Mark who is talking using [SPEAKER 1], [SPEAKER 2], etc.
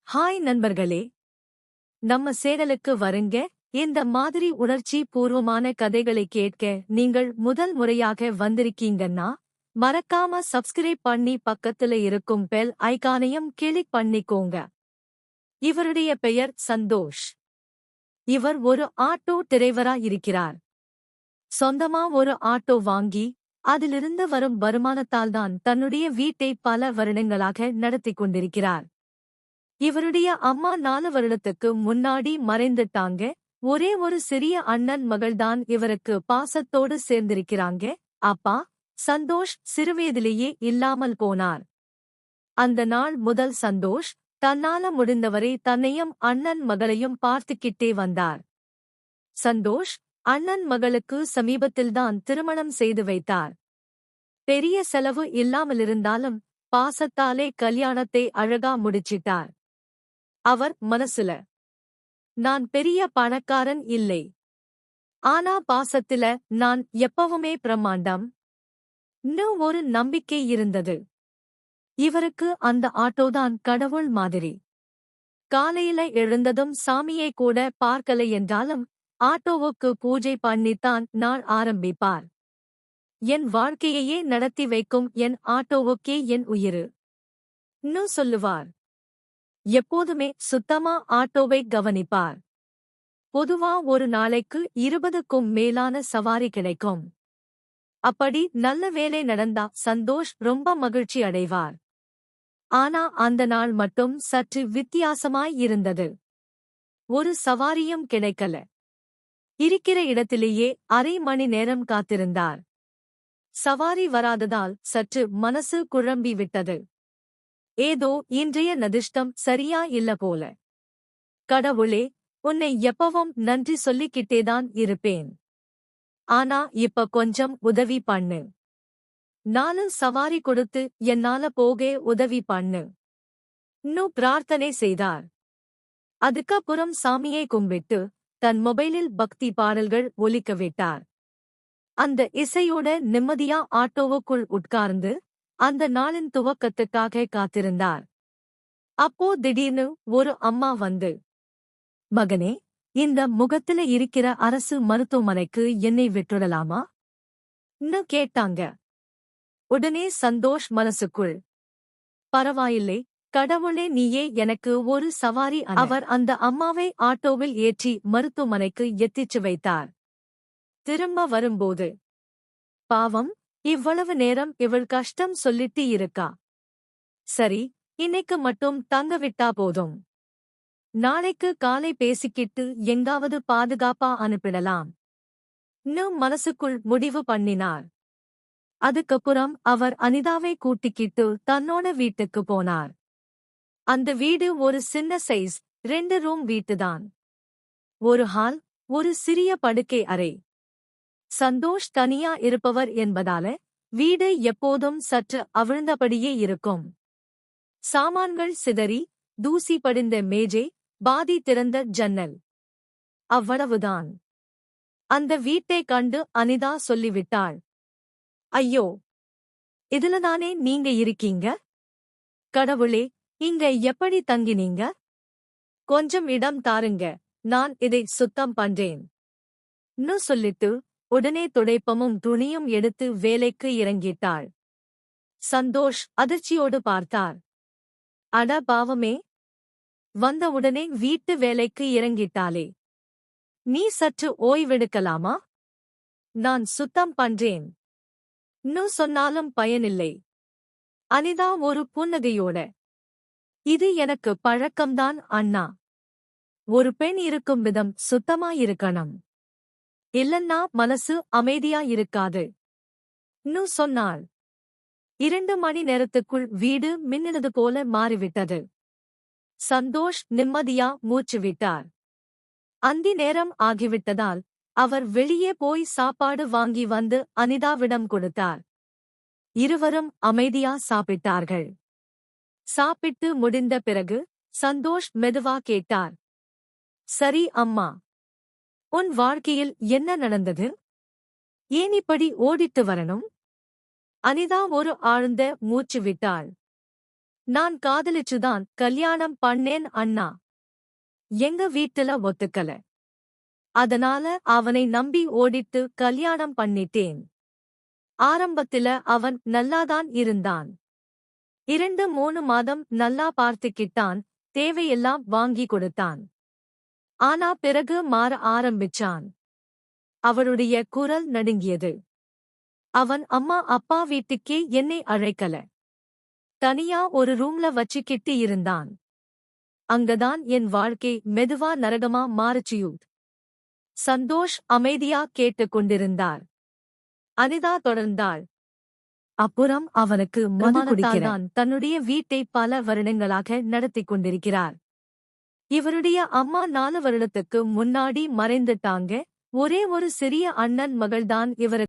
[SPEAKER 1] Hi நண்பர்களே, நம்ம சேனலுக்கு வருங்க. இந்த மாதிரி உணர்ச்சி பூர்வமான கதைகளை கேட்க நீங்கள் முதல் முறையாக வந்திருக்கீங்கன்னா மறக்காம சப்ஸ்கிரைப் பண்ணி பக்கத்துல இருக்கும் பெல் ஐகானையும் கிளிக் பண்ணிக்கோங்க. இவருடைய பெயர் சந்தோஷ். இவர் ஒரு ஆட்டோ டிரைவரா இருக்கிறார். சொந்தமா ஒரு ஆட்டோ வாங்கி அதிலிருந்து வரும் வருமானத்தால்தான் தன்னுடைய வீட்டை பல வருடங்களாக நடத்திக் கொண்டிருக்கிறார். இவருடைய அம்மா 4 வருடத்துக்கு முன்னாடி மறைந்துட்டாங்க. ஒரே ஒரு சிறிய அண்ணன் மகள்தான் இவருக்கு பாசத்தோடு சேர்ந்திருக்கிறாங்க. அப்பா சந்தோஷ் சிறுவயதிலேயே இல்லாமல் போனார். அந்த நாள் முதல் சந்தோஷ் தன்னால முடிந்தவரை தன்னையும் அண்ணன் மகளையும் பார்த்துக்கிட்டே வந்தார். சந்தோஷ் அண்ணன் மகளுக்கு சமீபத்தில்தான் திருமணம் செய்து வைத்தார். பெரிய செலவு இல்லாமலிருந்தாலும் பாசத்தாலே கல்யாணத்தை அழகா முடிச்சிட்டார். அவர் மனசுல நான் பெரிய பணக்காரன் இல்லை, ஆனா பாசத்தில நான் எப்பவுமே பிரம்மாண்டம் இன்னும் ஒரு நம்பிக்கை இருந்தது. இவருக்கு அந்த ஆட்டோதான் கடவுள் மாதிரி. காலையில எழுந்ததும் சாமியை கூட பார்க்கலை என்றாலும் ஆட்டோவுக்கு பூஜை பண்ணித்தான் நாள் ஆரம்பிப்பார். என் வாழ்க்கையையே நடத்தி வைக்கும் என் ஆட்டோவுக்கே என் உயிரு இன்னும் சொல்லுவார். எப்போதுமே சுத்தமா ஆட்டோவை கவனிப்பார். பொதுவா ஒரு நாளைக்கு 20க்கும் மேலான சவாரி கிடைக்கும். அப்படி நல்ல வேலை நடந்தா சந்தோஷ் ரொம்ப மகிழ்ச்சி அடைவார். ஆனா அந்த நாள் மட்டும் சற்று வித்தியாசமாய் இருந்தது. ஒரு சவாரியும் கிடைக்கல. இருக்கிற இடத்திலேயே அரை மணி நேரம் காத்திருந்தார். சவாரி வராததால் சற்று மனசு குழம்பி விட்டது. ஏதோ இன்றைய நதிஷ்டம் சரியா இல்ல போல. கடவுளே, உன்னை எப்பவும் நன்றி சொல்லிக்கிட்டேதான் இருப்பேன். ஆனா இப்ப கொஞ்சம் உதவி பண்ணு. 4 சவாரி கொடுத்து என்னால போக உதவி பண்ணு இன்னும் பிரார்த்தனை செய்தார். அதுக்கப்புறம் சாமியை கும்பிட்டு தன் மொபைலில் பக்தி பாடல்கள் ஒலிக்க விட்டார். அந்த இசையோட நிம்மதியா ஆட்டோவுக்குள் உட்கார்ந்து அந்த நாளின் துவக்கத்துக்காக காத்திருந்தார். அப்போ திடீர்னு ஒரு அம்மா வந்து, மகனே, இந்த முகத்துல இருக்கிற அரசு மருத்துவமனைக்கு என்னை விட்டுடலாமா ன்னு கேட்டாங்க. உடனே சந்தோஷ் மனசுக்குள், பரவாயில்லை கடவுளே, நீயே எனக்கு ஒரு சவாரி அவர் அந்த அம்மாவை ஆட்டோவில் ஏற்றி மருத்துவமனைக்கு எத்திச்சு வைத்தார். திரும்ப வரும்போது, பாவம், இவ்வளவு நேரம் இவள் கஷ்டம் சொல்லிட்டு இருக்கா. சரி, இன்னைக்கு மட்டும் தங்க விட்டா போதும். நாளைக்கு காலை பேசிக்கிட்டு எங்காவது பாதுகாப்பா அனுப்பிடலாம் இன்னும் மனசுக்குள் முடிவு பண்ணினார். அதுக்கப்புறம் அவர் அனிதாவை கூட்டிக்கிட்டு தன்னோட வீட்டுக்கு போனார். அந்த வீடு ஒரு சின்ன சைஸ் 2 ரூம் வீட்டுதான். ஒரு ஹால், ஒரு சிறிய படுக்கை அறை. சந்தோஷ் தனியா இருப்பவர் என்பதால வீடு எப்போதும் சற்று அவிழ்ந்தபடியே இருக்கும். சாமான்கள் சிதறி தூசி படிந்த மேஜை, பாதி திறந்த ஜன்னல். அவ்வளவுதான். அந்த வீட்டை கண்டு அனிதா சொல்லிவிட்டாள், ஐயோ, இதுலதானே நீங்க இருக்கீங்க? கடவுளே, இங்க எப்படி தங்கினீங்க? கொஞ்சம் இடம் தாருங்க, நான் இதை சுத்தம் பண்றேன் ன்னு சொல்லிட்டு உடனே துடைப்பமும் துணியும் எடுத்து வேலைக்கு இறங்கிட்டாள். சந்தோஷ் அதிர்ச்சியோடு பார்த்தார். அட பாவமே, வந்தவுடனே வீட்டு வேலைக்கு இறங்கிட்டாளே, நீ சற்று ஓய்வெடுக்கலாமா? நான் சுத்தம் பண்றேன் ன்னு சொன்னாலும் பயனில்லை. அனிதா ஒரு புன்னகையோட, இது எனக்கு பழக்கம்தான் அண்ணா. ஒரு பெண் இருக்கும் விதம் சுத்தமாயிருக்கணும், இல்லன்னா மனசு அமைதியா இருக்காது ன்னு சொன்னாள். 2 மணி நேரத்துக்குள் வீடு மின்னினது போல மாறிவிட்டது. சந்தோஷ் நிம்மதியா மூச்சு விட்டார். அந்தி நேரம் ஆகிவிட்டதால் அவர் வெளியே போய் சாப்பாடு வாங்கி வந்து அனிதாவிடம் கொடுத்தார். இருவரும் அமைதியா சாப்பிட்டார்கள். சாப்பிட்டு முடிந்த பிறகு சந்தோஷ் மெதுவா கேட்டார், சரி அம்மா, உன் வாழ்க்கையில் என்ன நடந்தது? ஏன் இப்படி ஓடிட்டு வரணும்? அனிதா ஒரு ஆழ்ந்த மூச்சு விட்டாள். நான் காதலிச்சுதான் கல்யாணம் பண்ணேன் அண்ணா. எங்க வீட்டுல ஒத்துக்கல. அதனால அவனை நம்பி ஓடிட்டு கல்யாணம் பண்ணிட்டேன். ஆரம்பத்தில அவன் நல்லாதான் இருந்தான். 2-3 மாதம் நல்லா பார்த்துக்கிட்டான், தேவையெல்லாம் வாங்கி கொடுத்தான். ஆனா பிறகு மாற ஆரம்பிச்சான். அவளுடைய குரல் நடுங்கியது. அவன் அம்மா அப்பா வீட்டுக்கே என்னை அழைக்கல. தனியா ஒரு ரூம்ல வச்சுக்கிட்டு இருந்தான். அங்கதான் என் வாழ்க்கை மெதுவா நரகமா மாறுச்சுயூத். சந்தோஷ் அமைதியா கேட்டுக் கொண்டிருந்தார். அனிதா தொடர்ந்தாள். அப்புறம் அவனுக்கு மது குடிக்கிறான். தன்னுடைய வீட்டை பல வருடங்களாக நடத்திக் கொண்டிருக்கிறார். இவருடைய அம்மா 4 வருடத்துக்கு முன்னாடி மறைந்துட்டாங்க. ஒரே ஒரு சிறிய அண்ணன் மகள்தான் இவருக்கு.